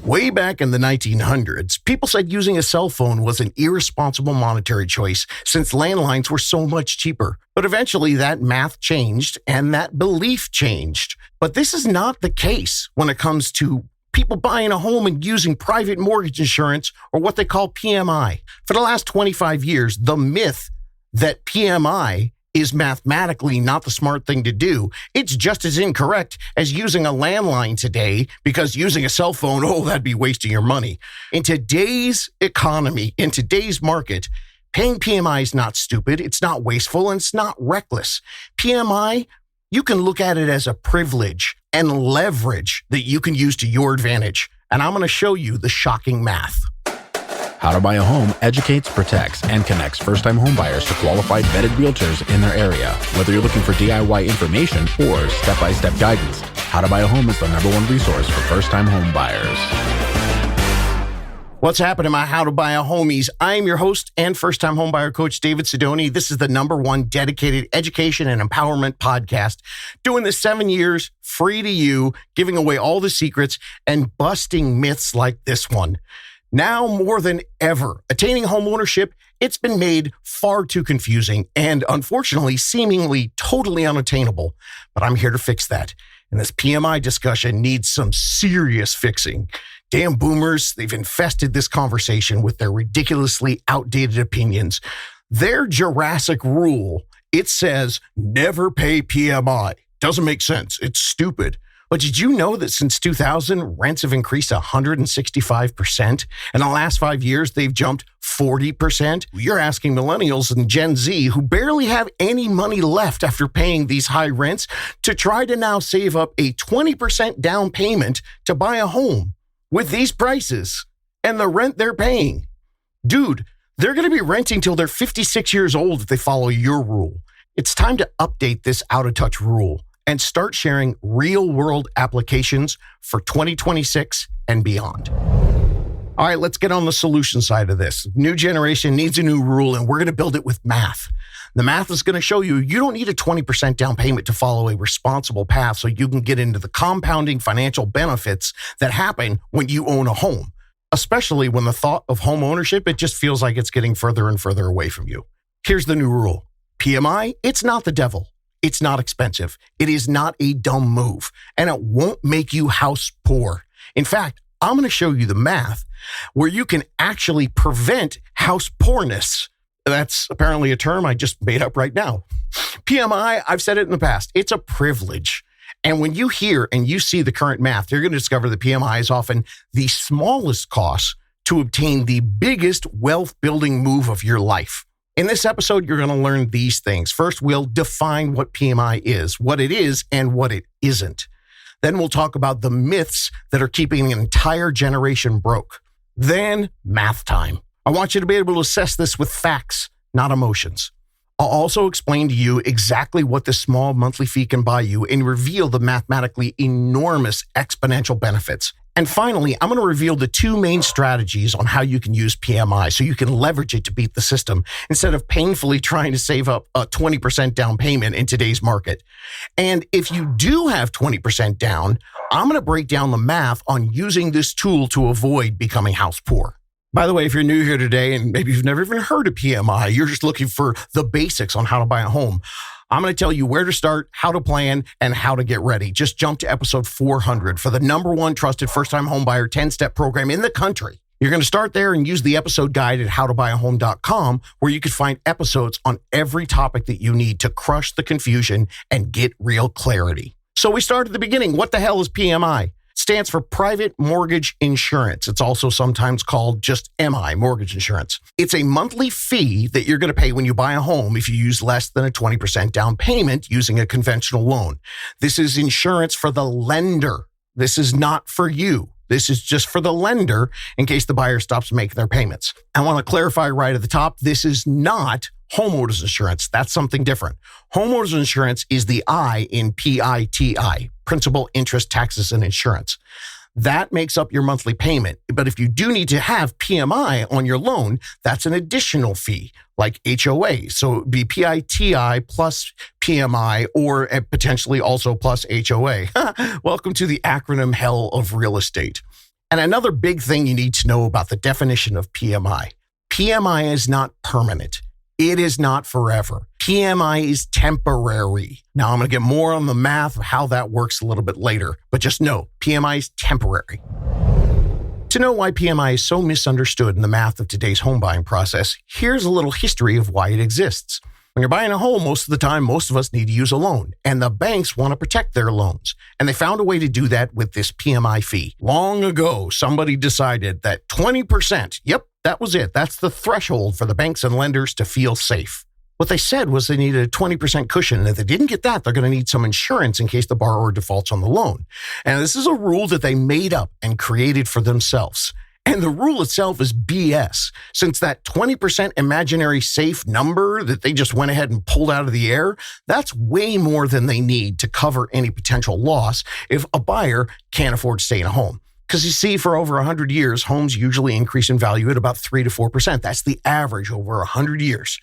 Way back in the 1900s, people said using a cell phone was an irresponsible monetary choice since landlines were so much cheaper. But eventually that math changed and that belief changed. But this is not the case when it comes to people buying a home and using private mortgage insurance, or what they call PMI. For the last 25 years, the myth that PMI is mathematically not the smart thing to do. It's just as incorrect as using a landline today, because using a cell phone, that'd be wasting your money. In today's economy, in today's market, paying PMI is not stupid, it's not wasteful, and it's not reckless. PMI, you can look at it as a privilege and leverage that you can use to your advantage. And I'm going to show you the shocking math. How to Buy a Home educates, protects, and connects first-time homebuyers to qualified vetted realtors in their area. Whether you're looking for DIY information or step-by-step guidance, How to Buy a Home is the #1 resource for first-time homebuyers. What's happening, my How to Buy a Homies? I'm your host and first-time homebuyer coach, David Sidoni. This is the #1 dedicated education and empowerment podcast. Doing this 7 years, free to you, giving away all the secrets and busting myths like this one. Now more than ever, attaining homeownership, it's been made far too confusing and unfortunately seemingly totally unattainable. But I'm here to fix that. And this PMI discussion needs some serious fixing. Damn boomers, they've infested this conversation with their ridiculously outdated opinions. Their Jurassic rule, it says never pay PMI. Doesn't make sense. It's stupid. But did you know that since 2000, rents have increased 165%? In the last 5 years, they've jumped 40%. You're asking millennials and Gen Z, who barely have any money left after paying these high rents, to try to now save up a 20% down payment to buy a home with these prices and the rent they're paying. Dude, they're going to be renting till they're 56 years old if they follow your rule. It's time to update this out-of-touch rule and start sharing real-world applications for 2026 and beyond. All right, let's get on the solution side of this. New generation needs a new rule, and we're going to build it with math. The math is going to show you don't need a 20% down payment to follow a responsible path so you can get into the compounding financial benefits that happen when you own a home, especially when the thought of home ownership, it just feels like it's getting further and further away from you. Here's the new rule. PMI, it's not the devil. It's not expensive. It is not a dumb move, and it won't make you house poor. In fact, I'm going to show you the math where you can actually prevent house poorness. That's apparently a term I just made up right now. PMI, I've said it in the past, it's a privilege. And when you hear and you see the current math, you're going to discover that PMI is often the smallest cost to obtain the biggest wealth building move of your life. In this episode, you're going to learn these things. First, we'll define what PMI is, what it is, and what it isn't. Then we'll talk about the myths that are keeping an entire generation broke. Then, math time. I want you to be able to assess this with facts, not emotions. I'll also explain to you exactly what this small monthly fee can buy you and reveal the mathematically enormous exponential benefits. And finally, I'm going to reveal the 2 main strategies on how you can use PMI so you can leverage it to beat the system instead of painfully trying to save up a 20% down payment in today's market. And if you do have 20% down, I'm going to break down the math on using this tool to avoid becoming house poor. By the way, if you're new here today and maybe you've never even heard of PMI, you're just looking for the basics on how to buy a home, I'm going to tell you where to start, how to plan, and how to get ready. Just jump to episode 400 for the #1 trusted first-time homebuyer 10-step program in the country. You're going to start there and use the episode guide at howtobuyahome.com, where you can find episodes on every topic that you need to crush the confusion and get real clarity. So we start at the beginning. What the hell is PMI? Stands for Private Mortgage Insurance. It's also sometimes called just MI, mortgage insurance. It's a monthly fee that you're going to pay when you buy a home if you use less than a 20% down payment using a conventional loan. This is insurance for the lender. This is not for you. This is just for the lender in case the buyer stops making their payments. I want to clarify right at the top, this is not homeowners insurance. That's something different. Homeowners insurance is the I in PITI, principal, interest, taxes, and insurance. That makes up your monthly payment. But if you do need to have PMI on your loan, that's an additional fee, like HOA. So it would be PITI plus PMI or potentially also plus HOA. Welcome to the acronym hell of real estate. And another big thing you need to know about the definition of PMI. PMI is not permanent. It is not forever. PMI is temporary. Now, I'm going to get more on the math of how that works a little bit later, but just know PMI is temporary. To know why PMI is so misunderstood in the math of today's home buying process, here's a little history of why it exists. When you're buying a home, most of the time, most of us need to use a loan, and the banks want to protect their loans. And they found a way to do that with this PMI fee. Long ago, somebody decided that 20%, yep, that was it. That's the threshold for the banks and lenders to feel safe. What they said was they needed a 20% cushion, and if they didn't get that, they're going to need some insurance in case the borrower defaults on the loan. And this is a rule that they made up and created for themselves. And the rule itself is BS, since that 20% imaginary safe number that they just went ahead and pulled out of the air, that's way more than they need to cover any potential loss if a buyer can't afford to stay in a home. Because you see, for over 100 years, homes usually increase in value at about 3 to 4%. That's the average over 100 years.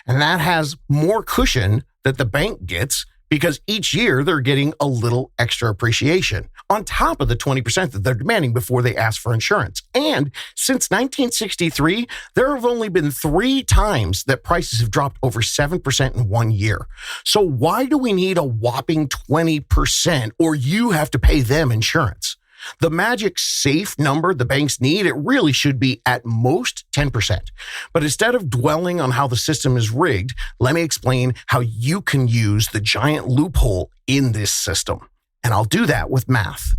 And that has more cushion that the bank gets because each year they're getting a little extra appreciation on top of the 20% that they're demanding before they ask for insurance. And since 1963, there have only been 3 times that prices have dropped over 7% in 1 year. So why do we need a whopping 20% or you have to pay them insurance? The magic safe number the banks need, it really should be at most 10%. But instead of dwelling on how the system is rigged, let me explain how you can use the giant loophole in this system. And I'll do that with math.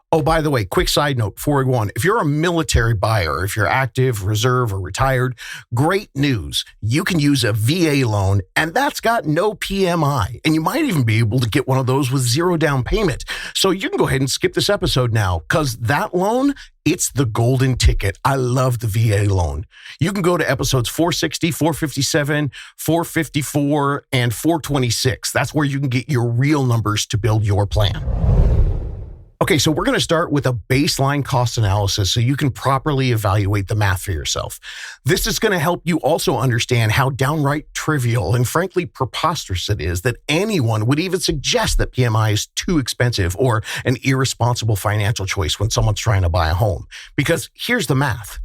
Oh, by the way, quick side note before we go on. If you're a military buyer, if you're active, reserve, or retired, great news. You can use a VA loan, and that's got no PMI. And you might even be able to get one of those with 0 down payment. So you can go ahead and skip this episode now, because that loan, it's the golden ticket. I love the VA loan. You can go to episodes 460, 457, 454, and 426. That's where you can get your real numbers to build your plan. Okay, so we're going to start with a baseline cost analysis so you can properly evaluate the math for yourself. This is going to help you also understand how downright trivial and frankly preposterous it is that anyone would even suggest that PMI is too expensive or an irresponsible financial choice when someone's trying to buy a home. Because here's the math.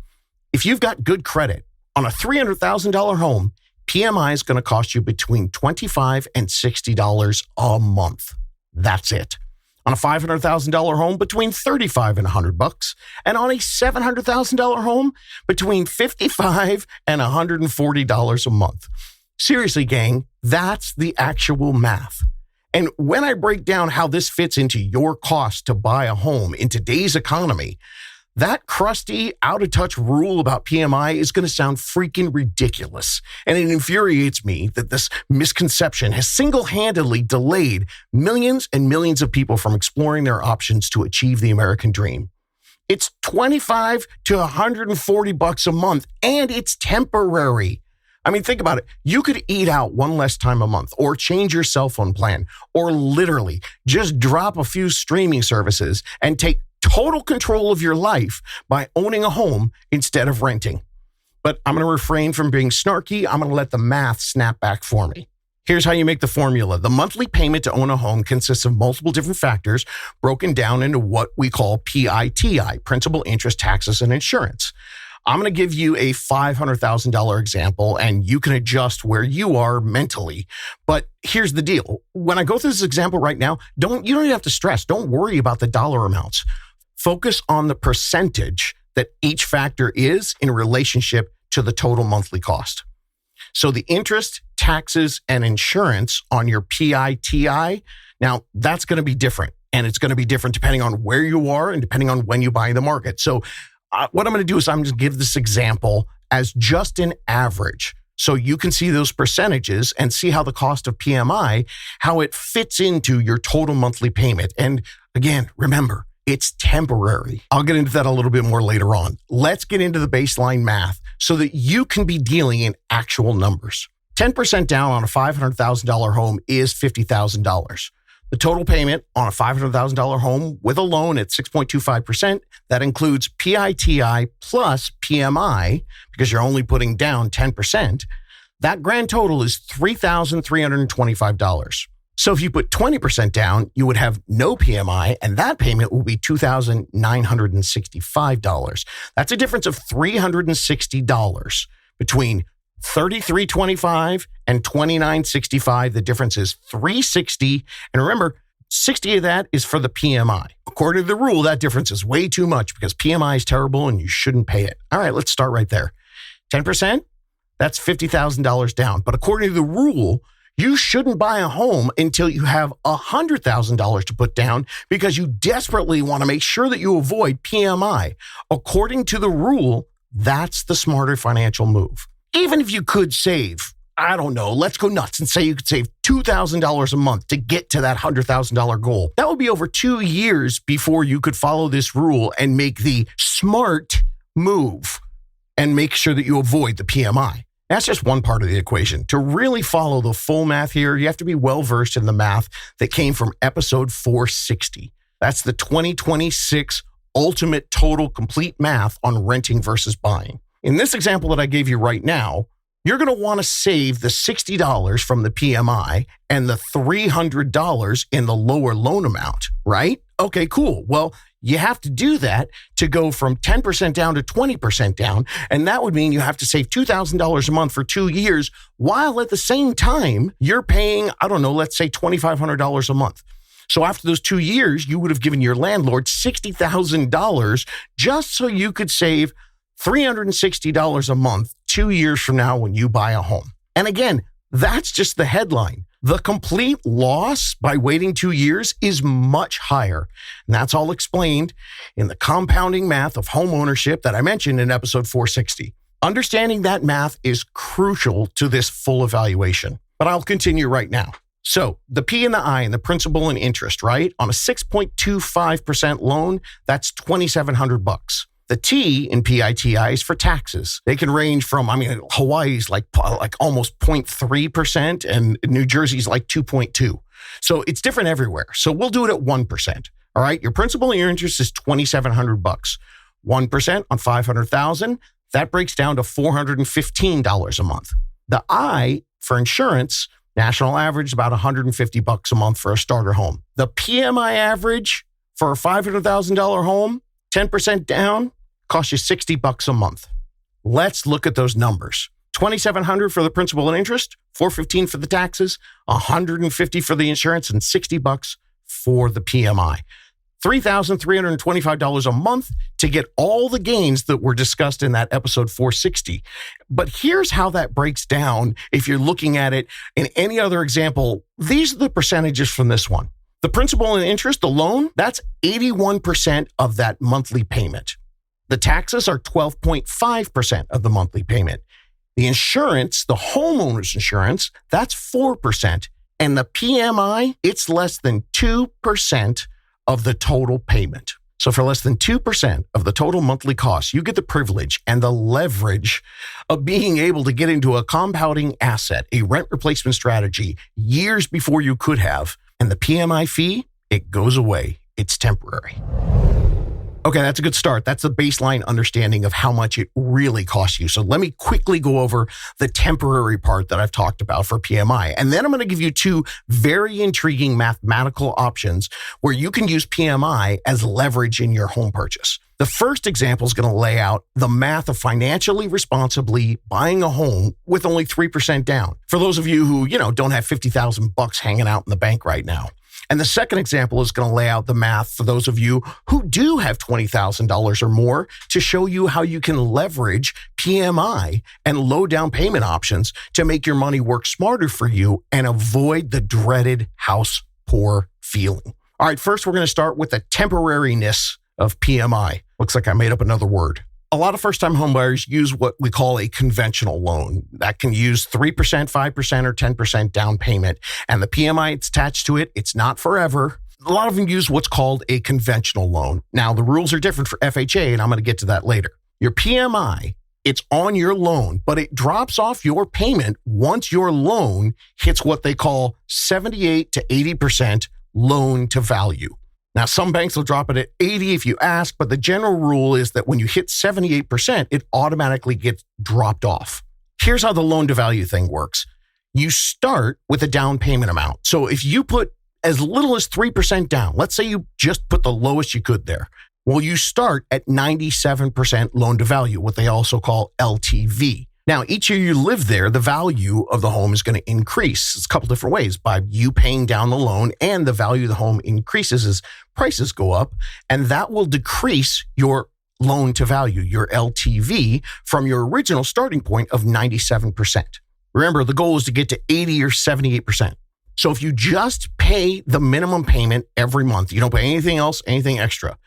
If you've got good credit on a $300,000 home, PMI is going to cost you between $25 and $60 a month. That's it. On a $500,000 home, between $35 and $100, and on a $700,000 home, between $55 and $140 a month. Seriously, gang, that's the actual math. And when I break down how this fits into your cost to buy a home in today's economy, that crusty, out-of-touch rule about PMI is going to sound freaking ridiculous. And it infuriates me that this misconception has single-handedly delayed millions and millions of people from exploring their options to achieve the American dream. It's $25 to $140 a month, and it's temporary. I mean, think about it. You could eat out one less time a month, or change your cell phone plan, or literally just drop a few streaming services and take total control of your life by owning a home instead of renting. But I'm going to refrain from being snarky. I'm going to let the math snap back for me. Here's how you make the formula. The monthly payment to own a home consists of multiple different factors broken down into what we call PITI, principal, interest, taxes, and insurance. I'm going to give you a $500,000 example, and you can adjust where you are mentally. But here's the deal. When I go through this example right now, you don't even have to stress. Don't worry about the dollar amounts. Focus on the percentage that each factor is in relationship to the total monthly cost. So the interest, taxes, and insurance on your PITI, now that's going to be different. And it's going to be different depending on where you are and depending on when you buy the market. So what I'm going to do is I'm going to give this example as just an average. So you can see those percentages and see how the cost of PMI, how it fits into your total monthly payment. And again, remember, it's temporary. I'll get into that a little bit more later on. Let's get into the baseline math so that you can be dealing in actual numbers. 10% down on a $500,000 home is $50,000. The total payment on a $500,000 home with a loan at 6.25%, that includes PITI plus PMI, because you're only putting down 10%, that grand total is $3,325. So if you put 20% down, you would have no PMI, and that payment will be $2,965. That's a difference of $360 between $33.25 and $29.65. The difference is $360. And remember, 60 of that is for the PMI. According to the rule, that difference is way too much because PMI is terrible and you shouldn't pay it. All right, let's start right there. 10%, that's $50,000 down. But according to the rule, you shouldn't buy a home until you have $100,000 to put down because you desperately want to make sure that you avoid PMI. According to the rule, that's the smarter financial move. Even if you could save, I don't know, let's go nuts and say you could save $2,000 a month to get to that $100,000 goal. That would be over 2 years before you could follow this rule and make the smart move and make sure that you avoid the PMI. That's just one part of the equation. To really follow the full math here, you have to be well-versed in the math that came from episode 460. That's the 2026 ultimate total complete math on renting versus buying. In this example that I gave you right now, you're going to want to save the $60 from the PMI and the $300 in the lower loan amount, right? Okay, cool. Well, you have to do that to go from 10% down to 20% down. And that would mean you have to save $2,000 a month for 2 years, while at the same time, you're paying, I don't know, let's say $2,500 a month. So after those 2 years, you would have given your landlord $60,000 just so you could save $360 a month 2 years from now when you buy a home. And again, that's just the headline. The complete loss by waiting 2 years is much higher. And that's all explained in the compounding math of home ownership that I mentioned in episode 460. Understanding that math is crucial to this full evaluation. But I'll continue right now. So the P and the I and the principal and interest, right? On a 6.25% loan, that's $2,700. The T in PITI is for taxes. They can range from, Hawaii's like almost 0.3% and New Jersey's like 2.2. So it's different everywhere. So we'll do it at 1%. All right. Your principal and your interest is $2,700. 1% on $500,000. That breaks down to $415 a month. The I for insurance, national average, about $150 a month for a starter home. The PMI average for a $500,000 home, 10% down, costs you $60 a month. Let's look at those numbers. $2,700 for the principal and interest, $415 for the taxes, $150 for the insurance, and $60 for the PMI. $3,325 a month to get all the gains that were discussed in that episode 460. But here's how that breaks down if you're looking at it in any other example. These are the percentages from this one. The principal and interest, the loan, that's 81% of that monthly payment. The taxes are 12.5% of the monthly payment. The insurance, the homeowner's insurance, that's 4%. And the PMI, it's less than 2% of the total payment. So for less than 2% of the total monthly cost, you get the privilege and the leverage of being able to get into a compounding asset, a rent replacement strategy, years before you could have. And the PMI fee, it goes away. It's temporary. Okay, that's a good start. That's the baseline understanding of how much it really costs you. So let me quickly go over the temporary part that I've talked about for PMI. And then I'm going to give you two very intriguing mathematical options where you can use PMI as leverage in your home purchase. The first example is going to lay out the math of financially responsibly buying a home with only 3% down. For those of you who, don't have $50,000 hanging out in the bank right now. And the second example is going to lay out the math for those of you who do have $20,000 or more to show you how you can leverage PMI and low down payment options to make your money work smarter for you and avoid the dreaded house poor feeling. All right, first we're going to start with the temporariness of PMI. Looks like I made up another word. A lot of first-time homebuyers use what we call a conventional loan that can use 3%, 5%, or 10% down payment. And the PMI it's attached to it, it's not forever. A lot of them use what's called a conventional loan. Now, the rules are different for FHA, and I'm going to get to that later. Your PMI, it's on your loan, but it drops off your payment once your loan hits what they call 78 to 80% loan to value. Now, some banks will drop it at 80 if you ask, but the general rule is that when you hit 78%, it automatically gets dropped off. Here's how the loan to value thing works. You start with a down payment amount. So if you put as little as 3% down, let's say you just put the lowest you could there. Well, you start at 97% loan to value, what they also call LTV. Now, each year you live there, the value of the home is going to increase. It's a couple different ways, by you paying down the loan, and the value of the home increases as prices go up, and that will decrease your loan to value, your LTV, from your original starting point of 97%. Remember, the goal is to get to 80 or 78%. So if you just pay the minimum payment every month, you don't pay anything else, anything extra,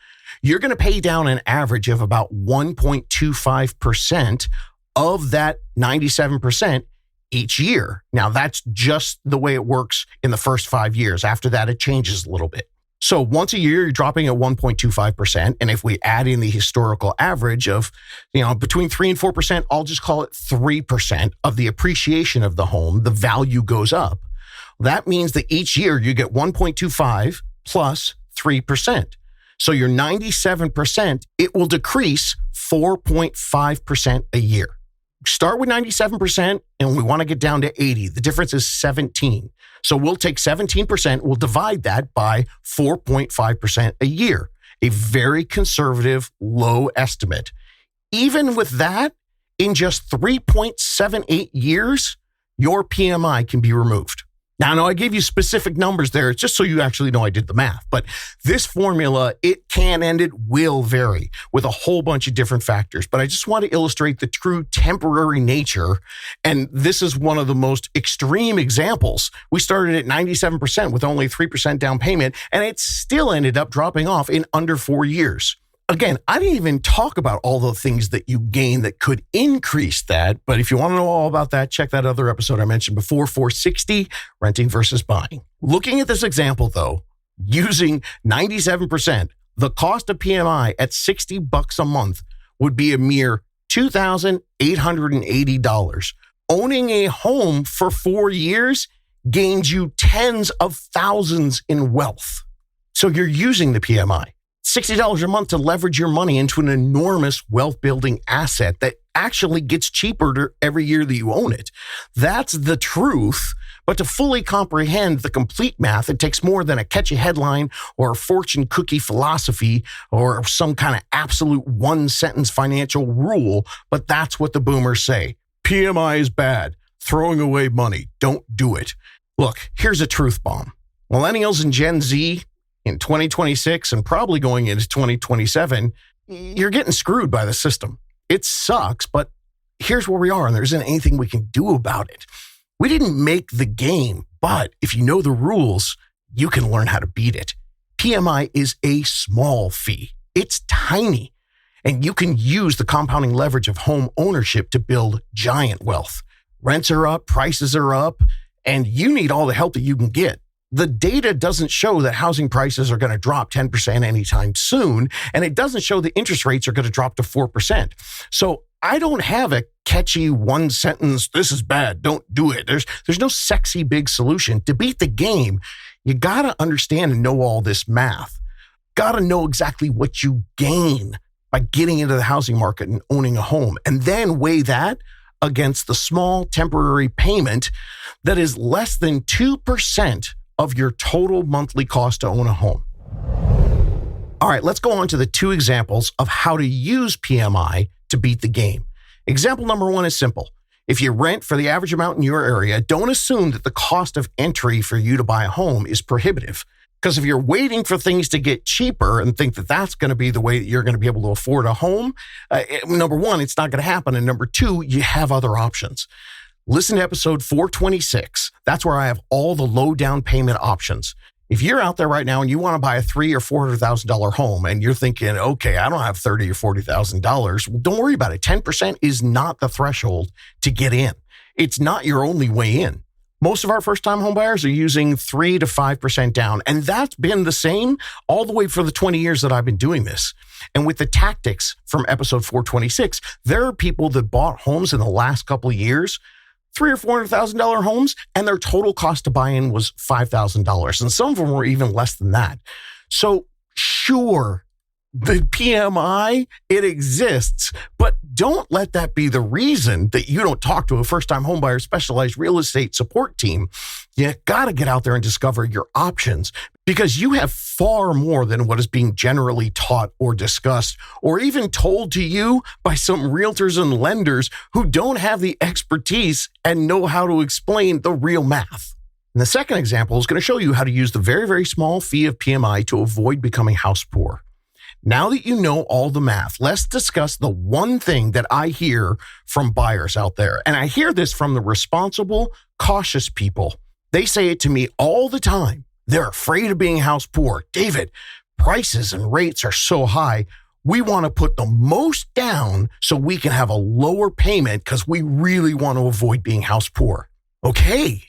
you're going to pay down an average of about 1.25% of that 97% each year. Now, that's just the way it works in the first 5 years. After that, it changes a little bit. So once a year, you're dropping at 1.25%. And if we add in the historical average of, between 3 and 4%, I'll just call it 3% of the appreciation of the home, the value goes up. That means that each year you get 1.25 plus 3%. So your 97%, it will decrease 4.5% a year. Start with 97% and we want to get down to 80. The difference is 17. So we'll take 17%, we'll divide that by 4.5% a year. A very conservative, low estimate. Even with that, in just 3.78 years, your PMI can be removed. Now, I know I gave you specific numbers there just so you actually know I did the math, but this formula, it can and it will vary with a whole bunch of different factors. But I just want to illustrate the true temporary nature. And this is one of the most extreme examples. We started at 97% with only 3% down payment, and it still ended up dropping off in under 4 years. Again, I didn't even talk about all the things that you gain that could increase that. But if you want to know all about that, check that other episode I mentioned before, 460, renting versus buying. Looking at this example, though, using 97%, the cost of PMI at $60 a month would be a mere $2,880. Owning a home for 4 years gains you tens of thousands in wealth. So you're using the PMI. $60 a month to leverage your money into an enormous wealth-building asset that actually gets cheaper every year that you own it. That's the truth. But to fully comprehend the complete math, it takes more than a catchy headline or a fortune cookie philosophy or some kind of absolute one-sentence financial rule. But that's what the boomers say. PMI is bad. Throwing away money. Don't do it. Look, here's a truth bomb. Millennials and Gen Z in 2026 and probably going into 2027, you're getting screwed by the system. It sucks, but here's where we are, and there isn't anything we can do about it. We didn't make the game, but if you know the rules, you can learn how to beat it. PMI is a small fee. It's tiny, and you can use the compounding leverage of home ownership to build giant wealth. Rents are up, prices are up, and you need all the help that you can get. The data doesn't show that housing prices are going to drop 10% anytime soon, and it doesn't show the interest rates are going to drop to 4%. So I don't have a catchy one sentence, this is bad, don't do it. There's no sexy big solution. To beat the game, you got to understand and know all this math. Got to know exactly what you gain by getting into the housing market and owning a home, and then weigh that against the small temporary payment that is less than 2% of your total monthly cost to own a home. All right, let's go on to the 2 examples of how to use PMI to beat the game. Example number 1 is simple. If you rent for the average amount in your area, don't assume that the cost of entry for you to buy a home is prohibitive. Because if you're waiting for things to get cheaper and think that that's going to be the way that you're going to be able to afford a home, number 1, it's not going to happen. And number 2, you have other options. Listen to episode 426. That's where I have all the low down payment options. If you're out there right now and you want to buy a $300,000 or $400,000 home and you're thinking, okay, I don't have $30,000 or $40,000, well, don't worry about it. 10% is not the threshold to get in. It's not your only way in. Most of our first-time home buyers are using 3 to 5% down, and that's been the same all the way for the 20 years that I've been doing this. And with the tactics from episode 426, there are people that bought homes in the last couple of years, $300,000 or $400,000 homes, and their total cost to buy in was $5,000. And some of them were even less than that. So sure, the PMI, it exists, but don't let that be the reason that you don't talk to a first-time homebuyer specialized real estate support team. You got to get out there and discover your options, because you have far more than what is being generally taught or discussed or even told to you by some realtors and lenders who don't have the expertise and know how to explain the real math. And the second example is going to show you how to use the very, very small fee of PMI to avoid becoming house poor. Now that you know all the math, let's discuss the one thing that I hear from buyers out there. And I hear this from the responsible, cautious people. They say it to me all the time. They're afraid of being house poor. David, prices and rates are so high. We want to put the most down so we can have a lower payment because we really want to avoid being house poor. Okay,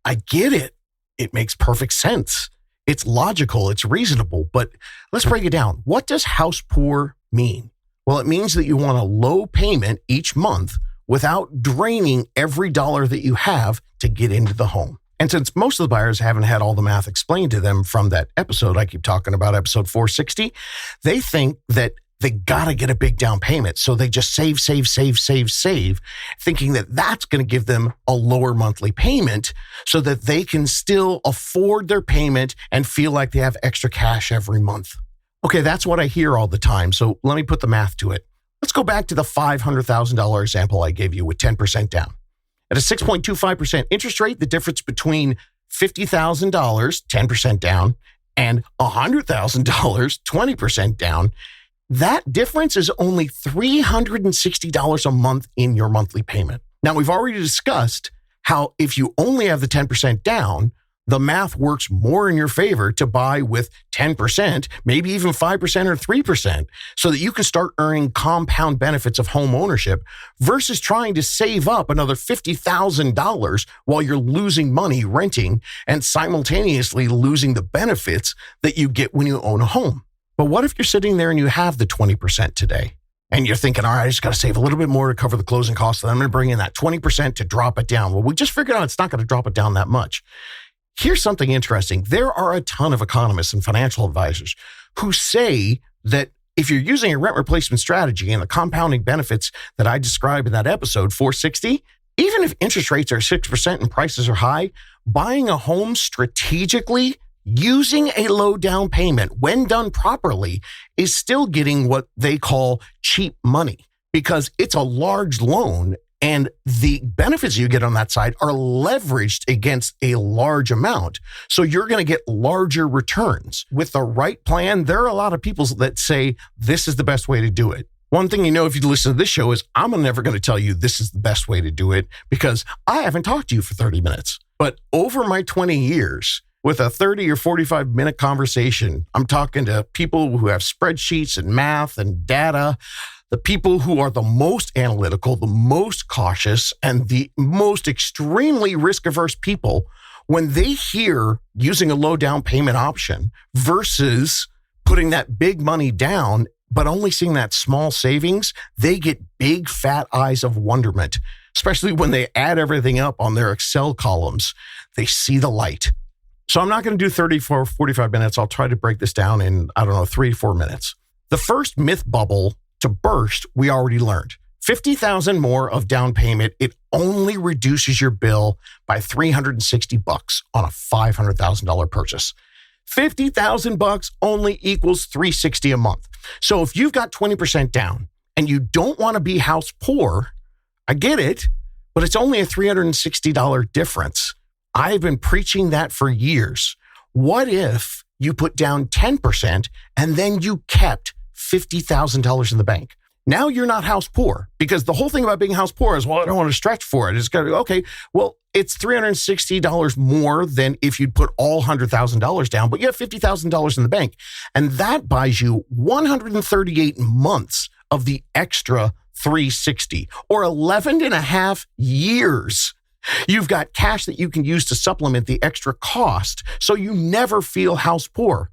I get it. It makes perfect sense. It's logical, it's reasonable, but let's break it down. What does house poor mean? Well, it means that you want a low payment each month without draining every dollar that you have to get into the home. And since most of the buyers haven't had all the math explained to them from that episode I keep talking about, episode 460, they think that they got to get a big down payment. So they just save, thinking that that's going to give them a lower monthly payment so that they can still afford their payment and feel like they have extra cash every month. Okay, that's what I hear all the time. So let me put the math to it. Let's go back to the $500,000 example I gave you with 10% down. At a 6.25% interest rate, the difference between $50,000, 10% down, and $100,000, 20% down, that difference is only $360 a month in your monthly payment. Now, we've already discussed how if you only have the 10% down, the math works more in your favor to buy with 10%, maybe even 5% or 3%, so that you can start earning compound benefits of home ownership versus trying to save up another $50,000 while you're losing money renting and simultaneously losing the benefits that you get when you own a home. But what if you're sitting there and you have the 20% today and you're thinking, all right, I just got to save a little bit more to cover the closing costs, and I'm going to bring in that 20% to drop it down. Well, we just figured out it's not going to drop it down that much. Here's something interesting. There are a ton of economists and financial advisors who say that if you're using a rent replacement strategy and the compounding benefits that I described in that episode, 460, even if interest rates are 6% and prices are high, buying a home strategically using a low down payment when done properly is still getting what they call cheap money because it's a large loan. And the benefits you get on that side are leveraged against a large amount. So you're going to get larger returns. With the right plan, there are a lot of people that say this is the best way to do it. One thing you know if you listen to this show is I'm never going to tell you this is the best way to do it because I haven't talked to you for 30 minutes. But over my 20 years, with a 30 or 45 minute conversation, I'm talking to people who have spreadsheets and math and data, the people who are the most analytical, the most cautious, and the most extremely risk-averse people. When they hear using a low down payment option versus putting that big money down, but only seeing that small savings, they get big fat eyes of wonderment, especially when they add everything up on their Excel columns. They see the light. So I'm not going to do 30 for 45 minutes. I'll try to break this down in, 3 to 4 minutes. The first myth bubble to burst, we already learned. $50,000 more of down payment, it only reduces your bill by $360 on a $500,000 purchase. $50,000 only equals $360 a month. So if you've got 20% down and you don't want to be house poor, I get it, but it's only a $360 difference. I've been preaching that for years. What if you put down 10% and then you kept $50,000 in the bank? Now you're not house poor, because the whole thing about being house poor is, well, I don't want to stretch for it. It's got to be, okay, well, it's $360 more than if you'd put all $100,000 down, but you have $50,000 in the bank. And that buys you 138 months of the extra $360 or 11 and a half years. You've got cash that you can use to supplement the extra cost so you never feel house poor.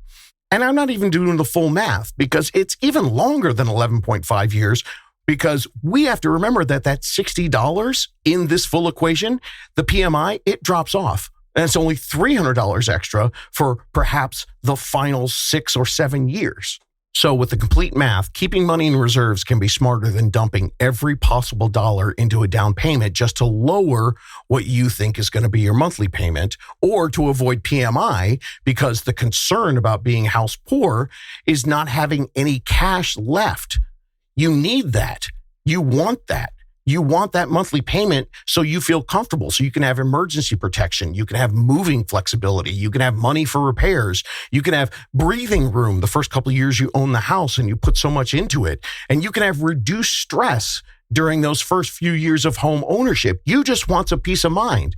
And I'm not even doing the full math because it's even longer than 11.5 years, because we have to remember that $60 in this full equation, the PMI, it drops off. And it's only $300 extra for perhaps the final 6 or 7 years. So with the complete math, keeping money in reserves can be smarter than dumping every possible dollar into a down payment just to lower what you think is going to be your monthly payment, or to avoid PMI, because the concern about being house poor is not having any cash left. You need that. You want that. You want that monthly payment so you feel comfortable, so you can have emergency protection. You can have moving flexibility. You can have money for repairs. You can have breathing room the first couple of years you own the house and you put so much into it. And you can have reduced stress during those first few years of home ownership. You just want some peace of mind.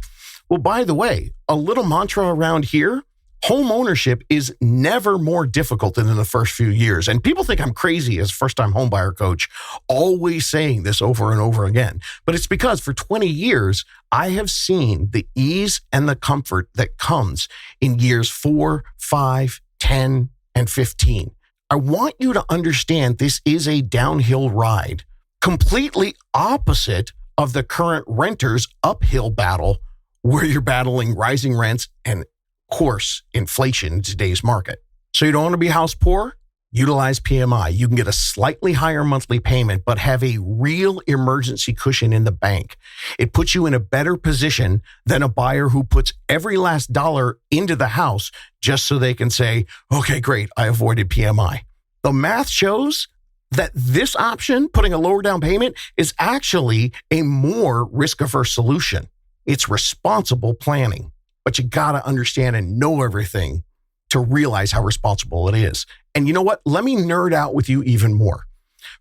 Well, by the way, a little mantra around here: home ownership is never more difficult than in the first few years. And people think I'm crazy as a first-time homebuyer coach, always saying this over and over again. But it's because for 20 years, I have seen the ease and the comfort that comes in years 4, 5, 10, and 15. I want you to understand this is a downhill ride, completely opposite of the current renter's uphill battle, where you're battling rising rents and, of course, inflation in today's market. So you don't want to be house poor? Utilize PMI. You can get a slightly higher monthly payment, but have a real emergency cushion in the bank. It puts you in a better position than a buyer who puts every last dollar into the house just so they can say, okay, great, I avoided PMI. The math shows that this option, putting a lower down payment, is actually a more risk-averse solution. It's responsible planning. But you got to understand and know everything to realize how responsible it is. And you know what? Let me nerd out with you even more.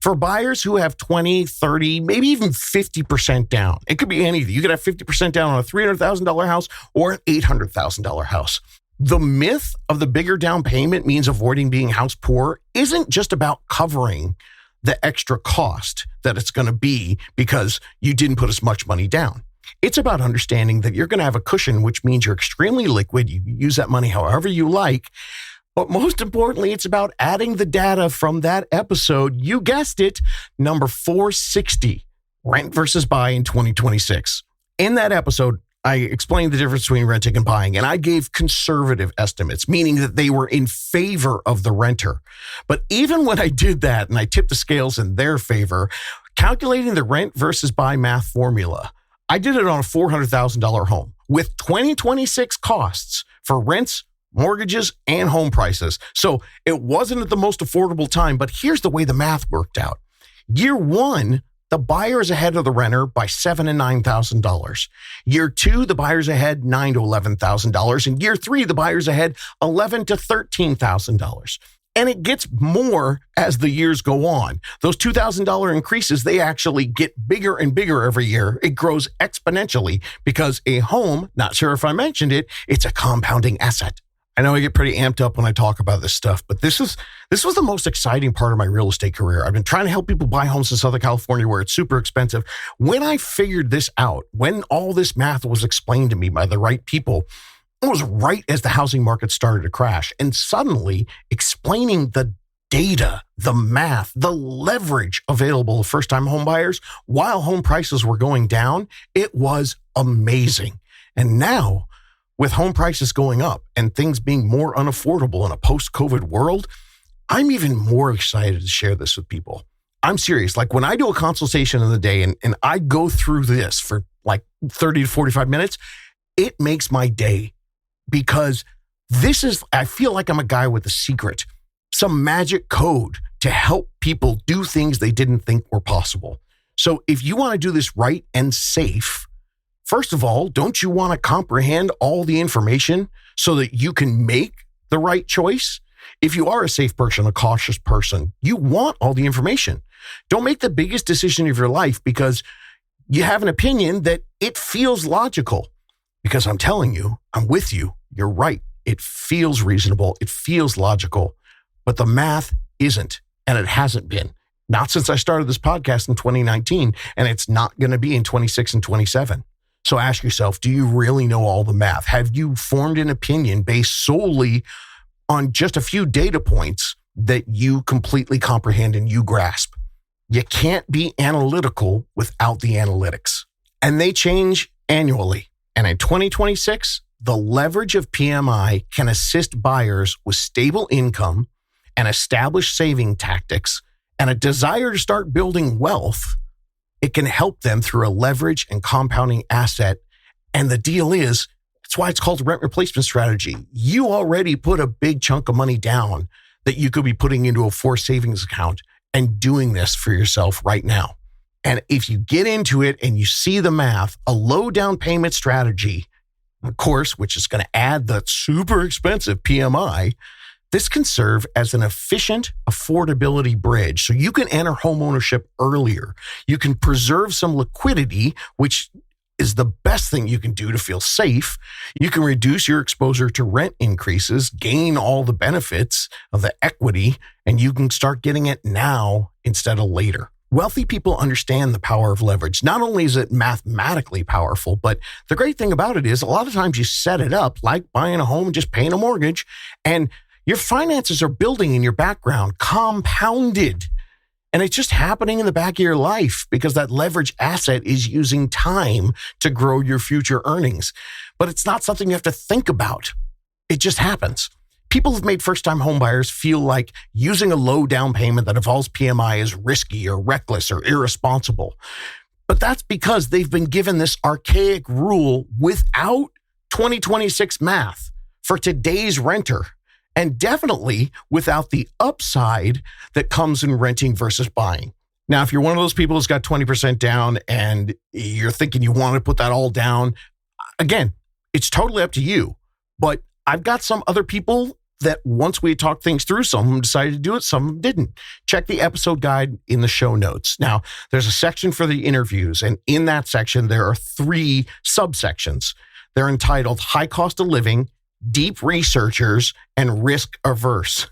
For buyers who have 20, 30, maybe even 50% down, it could be anything. You could have 50% down on a $300,000 house or an $800,000 house. The myth of the bigger down payment means avoiding being house poor isn't just about covering the extra cost that it's going to be because you didn't put as much money down. It's about understanding that you're going to have a cushion, which means you're extremely liquid. You can use that money however you like. But most importantly, it's about adding the data from that episode. You guessed it, number 460, rent versus buy in 2026. In that episode, I explained the difference between renting and buying, and I gave conservative estimates, meaning that they were in favor of the renter. But even when I did that and I tipped the scales in their favor, calculating the rent versus buy math formula, I did it on a $400,000 home with 2026 costs for rents, mortgages, and home prices. So it wasn't at the most affordable time, but here's the way the math worked out. Year one, the buyer is ahead of the renter by $7,000 and $9,000. Year two, the buyer's ahead $9,000 to $11,000. And year three, the buyer's ahead $11,000 to $13,000. And it gets more as the years go on. Those $2,000 increases, they actually get bigger and bigger every year. It grows exponentially because a home, not sure if I mentioned it, it's a compounding asset. I know I get pretty amped up when I talk about this stuff, but this was the most exciting part of my real estate career. I've been trying to help people buy homes in Southern California where it's super expensive. When I figured this out, when all this math was explained to me by the right people, it was right as the housing market started to crash. And suddenly explaining the data, the math, the leverage available to first-time home buyers while home prices were going down, it was amazing. And now, with home prices going up and things being more unaffordable in a post-COVID world, I'm even more excited to share this with people. I'm serious. Like when I do a consultation in the day and I go through this for like 30 to 45 minutes, it makes my day. Because I feel like I'm a guy with a secret, some magic code to help people do things they didn't think were possible. So if you want to do this right and safe, first of all, don't you want to comprehend all the information so that you can make the right choice? If you are a safe person, a cautious person, you want all the information. Don't make the biggest decision of your life because you have an opinion that it feels logical. Because I'm telling you, I'm with you. You're right. It feels reasonable. It feels logical. But the math isn't, and it hasn't been. Not since I started this podcast in 2019, and it's not going to be in 26 and 27. So ask yourself, do you really know all the math? Have you formed an opinion based solely on just a few data points that you completely comprehend and you grasp? You can't be analytical without the analytics. And they change annually. And in 2026, the leverage of PMI can assist buyers with stable income and established saving tactics and a desire to start building wealth, it can help them through a leverage and compounding asset. And the deal is, that's why it's called a rent replacement strategy. You already put a big chunk of money down that you could be putting into a forced savings account and doing this for yourself right now. And if you get into it and you see the math, a low down payment strategy, of course, which is going to add the super expensive PMI, this can serve as an efficient affordability bridge. So you can enter homeownership earlier. You can preserve some liquidity, which is the best thing you can do to feel safe. You can reduce your exposure to rent increases, gain all the benefits of the equity, and you can start getting it now instead of later. Wealthy people understand the power of leverage. Not only is it mathematically powerful, but the great thing about it is a lot of times you set it up like buying a home and just paying a mortgage, and your finances are building in your background, compounded. And it's just happening in the back of your life because that leverage asset is using time to grow your future earnings. But it's not something you have to think about. It just happens. People have made first-time homebuyers feel like using a low down payment that involves PMI is risky or reckless or irresponsible. But that's because they've been given this archaic rule without 2026 math for today's renter. And definitely without the upside that comes in renting versus buying. Now, if you're one of those people who's got 20% down and you're thinking you want to put that all down, again, it's totally up to you. But I've got some other people that once we talked things through, some of them decided to do it, some of them didn't. Check the episode guide in the show notes. Now, there's a section for the interviews, and in that section, there are 3 subsections. They're entitled High Cost of Living, Deep Researchers, and Risk Averse.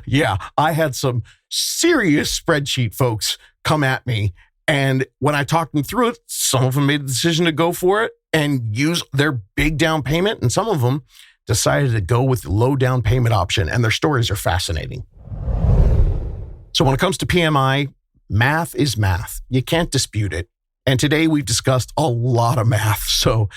Yeah, I had some serious spreadsheet folks come at me. And when I talked them through it, some of them made the decision to go for it and use their big down payment. And some of them decided to go with the low down payment option. And their stories are fascinating. So when it comes to PMI, math is math. You can't dispute it. And today we've discussed a lot of math. So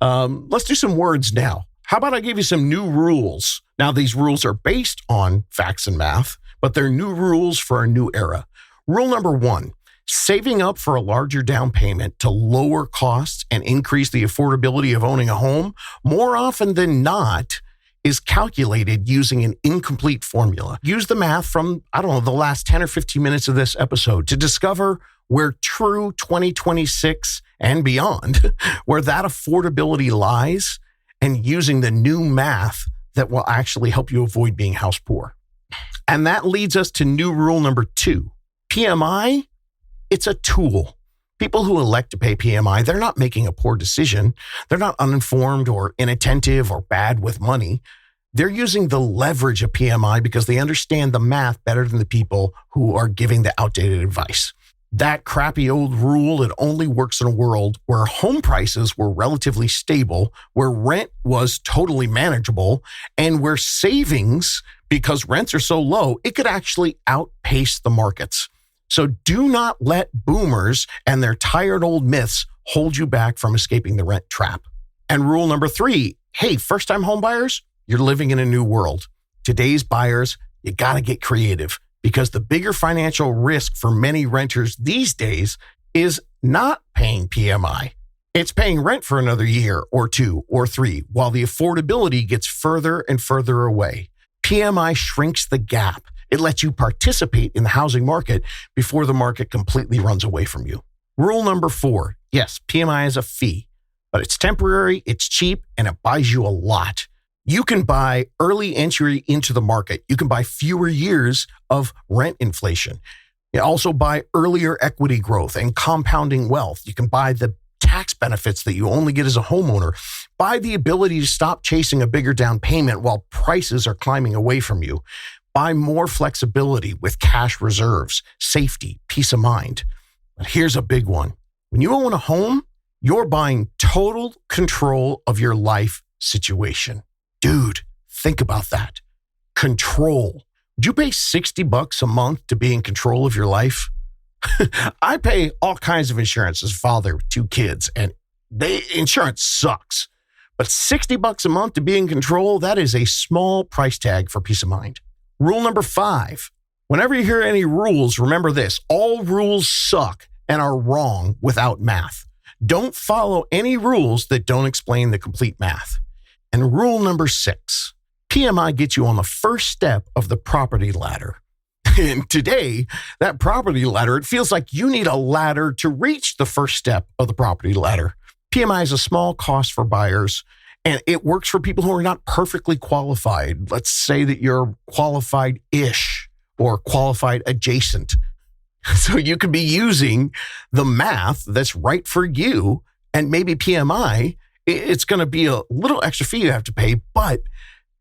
let's do some words now. How about I give you some new rules? Now, these rules are based on facts and math, but they're new rules for a new era. Rule number 1, saving up for a larger down payment to lower costs and increase the affordability of owning a home, more often than not, is calculated using an incomplete formula. Use the math from, the last 10 or 15 minutes of this episode to discover where true 2026 and beyond, where that affordability lies, and using the new math that will actually help you avoid being house poor. And that leads us to new rule number 2. PMI, it's a tool. People who elect to pay PMI, they're not making a poor decision. They're not uninformed or inattentive or bad with money. They're using the leverage of PMI because they understand the math better than the people who are giving the outdated advice. That crappy old rule, it only works in a world where home prices were relatively stable, where rent was totally manageable, and where savings, because rents are so low, it could actually outpace the markets. So do not let boomers and their tired old myths hold you back from escaping the rent trap. And rule number 3, hey, first-time home buyers, you're living in a new world. Today's buyers, you got to get creative. Because the bigger financial risk for many renters these days is not paying PMI. It's paying rent for another year or 2 or 3 while the affordability gets further and further away. PMI shrinks the gap. It lets you participate in the housing market before the market completely runs away from you. Rule number 4, yes, PMI is a fee, but it's temporary, it's cheap, and it buys you a lot. You can buy early entry into the market. You can buy fewer years of rent inflation. You also buy earlier equity growth and compounding wealth. You can buy the tax benefits that you only get as a homeowner. Buy the ability to stop chasing a bigger down payment while prices are climbing away from you. Buy more flexibility with cash reserves, safety, peace of mind. But here's a big one. When you own a home, you're buying total control of your life situation. Dude, think about that. Control. Would you pay $60 a month to be in control of your life? I pay all kinds of insurance as a father with 2 kids, and insurance sucks. But $60 a month to be in control, that is a small price tag for peace of mind. Rule number 5, whenever you hear any rules, remember this: all rules suck and are wrong without math. Don't follow any rules that don't explain the complete math. And rule number 6, PMI gets you on the first step of the property ladder. And today, that property ladder, it feels like you need a ladder to reach the first step of the property ladder. PMI is a small cost for buyers, and it works for people who are not perfectly qualified. Let's say that you're qualified-ish or qualified adjacent. So you could be using the math that's right for you, and maybe PMI, it's going to be a little extra fee you have to pay, but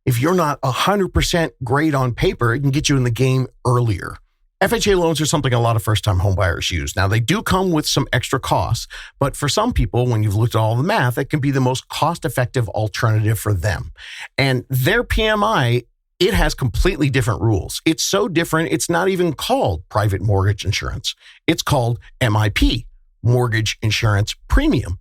if you're not 100% great on paper, it can get you in the game earlier. FHA loans are something a lot of first-time homebuyers use. Now, they do come with some extra costs, but for some people, when you've looked at all the math, it can be the most cost-effective alternative for them. And their PMI, it has completely different rules. It's so different, it's not even called private mortgage insurance. It's called MIP, Mortgage Insurance Premium.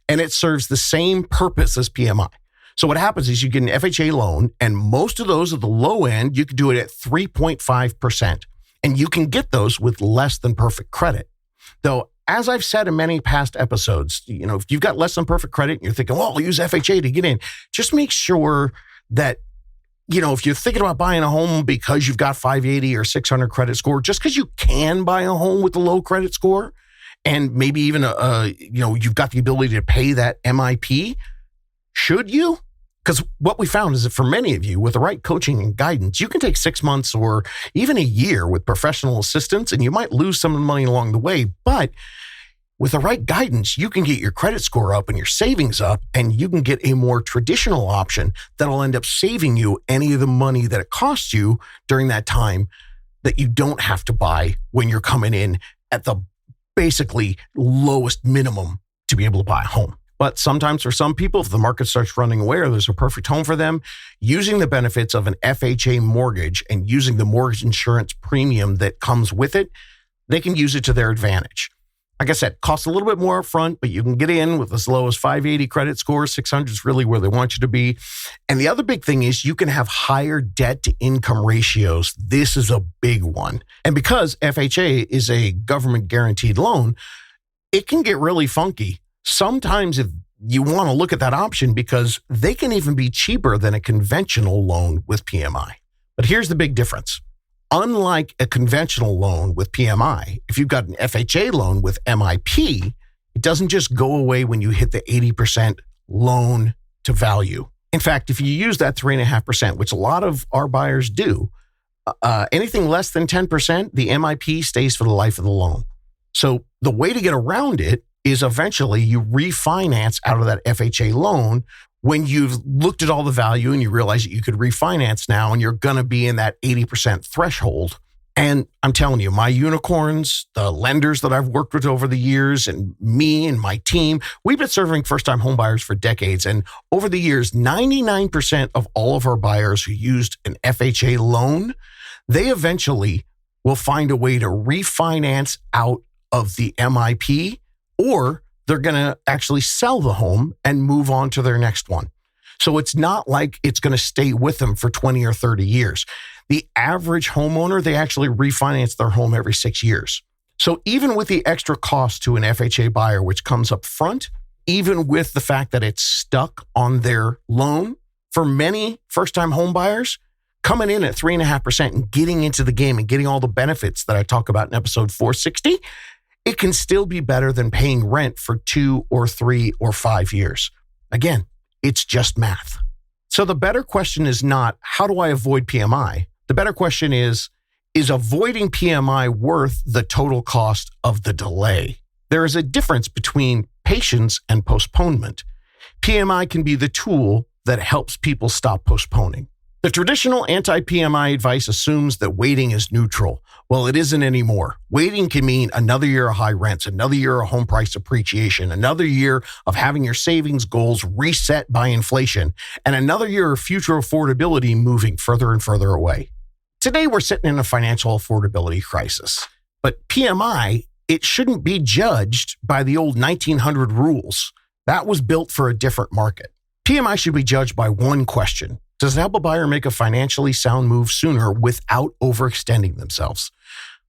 And it serves the same purpose as PMI. So what happens is you get an FHA loan, and most of those at the low end, you can do it at 3.5%. And you can get those with less than perfect credit. Though, as I've said in many past episodes, if you've got less than perfect credit and you're thinking, well, I'll use FHA to get in, just make sure that, if you're thinking about buying a home because you've got 580 or 600 credit score, just because you can buy a home with a low credit score, and maybe even, you've got the ability to pay that MIP, should you? Because what we found is that for many of you, with the right coaching and guidance, you can take 6 months or even a year with professional assistance, and you might lose some of the money along the way. But with the right guidance, you can get your credit score up and your savings up, and you can get a more traditional option that'll end up saving you any of the money that it costs you during that time that you don't have to buy when you're coming in at the basically lowest minimum to be able to buy a home. But sometimes for some people, if the market starts running away or there's a perfect home for them, using the benefits of an FHA mortgage and using the mortgage insurance premium that comes with it, they can use it to their advantage. Like I said, costs a little bit more upfront, but you can get in with as low as 580 credit score. 600 is really where they want you to be. And the other big thing is you can have higher debt to income ratios. This is a big one. And because FHA is a government guaranteed loan, it can get really funky. Sometimes if you want to look at that option, because they can even be cheaper than a conventional loan with PMI. But here's the big difference. Unlike a conventional loan with PMI, if you've got an FHA loan with MIP, it doesn't just go away when you hit the 80% loan to value. In fact, if you use that 3.5%, which a lot of our buyers do, anything less than 10%, the MIP stays for the life of the loan. So the way to get around it is eventually you refinance out of that FHA loan when you've looked at all the value and you realize that you could refinance now and you're going to be in that 80% threshold. And I'm telling you, my unicorns, the lenders that I've worked with over the years, and me and my team, we've been serving first-time homebuyers for decades. And over the years, 99% of all of our buyers who used an FHA loan, they eventually will find a way to refinance out of the MIP, or they're going to actually sell the home and move on to their next one. So it's not like it's going to stay with them for 20 or 30 years. The average homeowner, they actually refinance their home every 6 years. So even with the extra cost to an FHA buyer, which comes up front, even with the fact that it's stuck on their loan, for many first-time home buyers, coming in at 3.5% and getting into the game and getting all the benefits that I talk about in episode 460, it can still be better than paying rent for 2 or 3 or 5 years. Again, it's just math. So the better question is not, how do I avoid PMI? The better question is avoiding PMI worth the total cost of the delay? There is a difference between patience and postponement. PMI can be the tool that helps people stop postponing. The traditional anti-PMI advice assumes that waiting is neutral. Well, it isn't anymore. Waiting can mean another year of high rents, another year of home price appreciation, another year of having your savings goals reset by inflation, and another year of future affordability moving further and further away. Today, we're sitting in a financial affordability crisis. But PMI, it shouldn't be judged by the old 1900 rules. That was built for a different market. PMI should be judged by one question. Does it help a buyer make a financially sound move sooner without overextending themselves?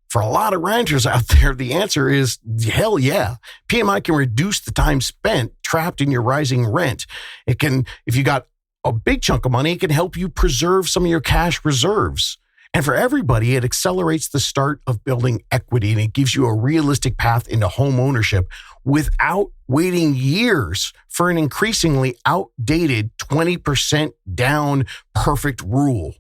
For a lot of renters out there, the answer is hell yeah. PMI can reduce the time spent trapped in your rising rent. It can, if you got a big chunk of money, it can help you preserve some of your cash reserves. And for everybody, it accelerates the start of building equity, and it gives you a realistic path into home ownership without waiting years for an increasingly outdated 20% down perfect rule.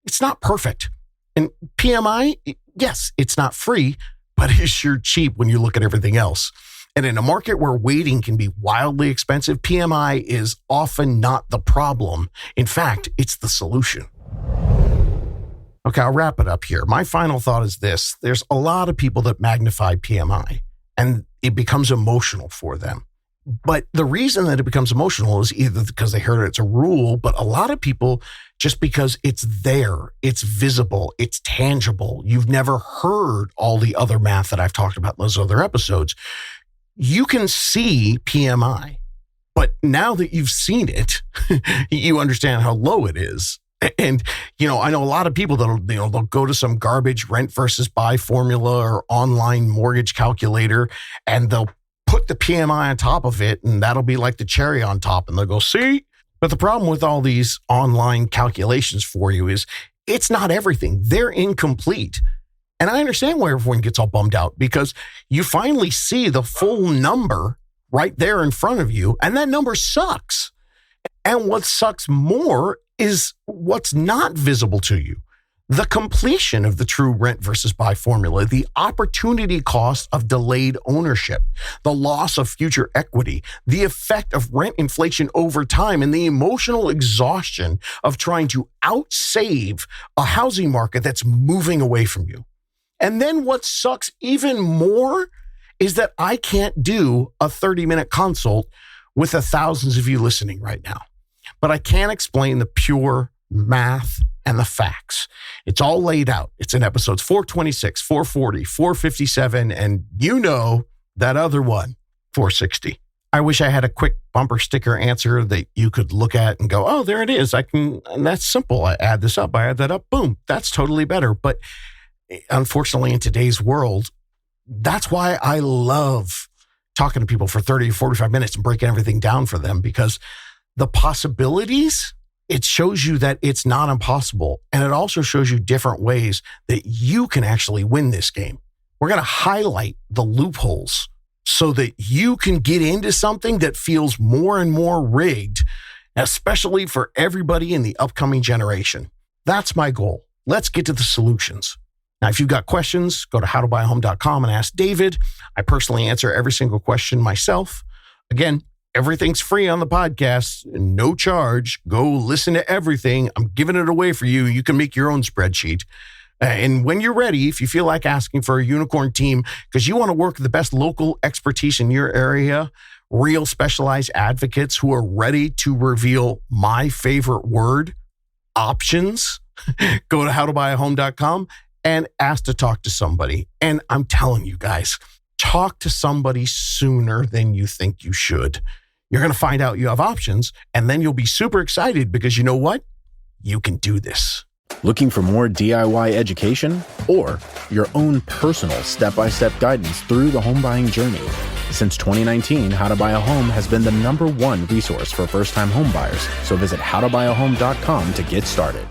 It's not perfect. And PMI, yes, it's not free, but it's sure cheap when you look at everything else. And in a market where waiting can be wildly expensive, PMI is often not the problem. In fact, it's the solution. Okay, I'll wrap it up here. My final thought is this. There's a lot of people that magnify PMI, and it becomes emotional for them. But the reason that it becomes emotional is either because they heard it's a rule, but a lot of people, just because it's there, it's visible, it's tangible. You've never heard all the other math that I've talked about in those other episodes. You can see PMI, but now that you've seen it, you understand how low it is. And, I know a lot of people that'll, they'll go to some garbage rent versus buy formula or online mortgage calculator, and they'll put the PMI on top of it, and that'll be like the cherry on top. And they'll go, see? But the problem with all these online calculations for you is it's not everything. They're incomplete. And I understand why everyone gets all bummed out, because you finally see the full number right there in front of you, and that number sucks. And what sucks more is what's not visible to you. The completion of the true rent versus buy formula, the opportunity cost of delayed ownership, the loss of future equity, the effect of rent inflation over time, and the emotional exhaustion of trying to outsave a housing market that's moving away from you. And then what sucks even more is that I can't do a 30-minute consult with the thousands of you listening right now. But I can't explain the pure math and the facts. It's all laid out. It's in episodes 426, 440, 457, and that other one, 460. I wish I had a quick bumper sticker answer that you could look at and go, oh, there it is. And that's simple. I add this up, I add that up, boom, that's totally better. But unfortunately, in today's world, that's why I love talking to people for 30 or 45 minutes and breaking everything down for them, because the possibilities, it shows you that it's not impossible. And it also shows you different ways that you can actually win this game. We're going to highlight the loopholes so that you can get into something that feels more and more rigged, especially for everybody in the upcoming generation. That's my goal. Let's get to the solutions. Now, if you've got questions, go to howtobuyahome.com and ask David. I personally answer every single question myself. Again, everything's free on the podcast, no charge. Go listen to everything. I'm giving it away for you. You can make your own spreadsheet. And when you're ready, if you feel like asking for a unicorn team, because you want to work with the best local expertise in your area, real specialized advocates who are ready to reveal my favorite word, options, go to howtobuyahome.com and ask to talk to somebody. And I'm telling you guys, talk to somebody sooner than you think you should. You're going to find out you have options, and then you'll be super excited because you know what? You can do this. Looking for more DIY education or your own personal step-by-step guidance through the home buying journey? Since 2019, How to Buy a Home has been the #1 resource for first-time home buyers. So visit howtobuyahome.com to get started.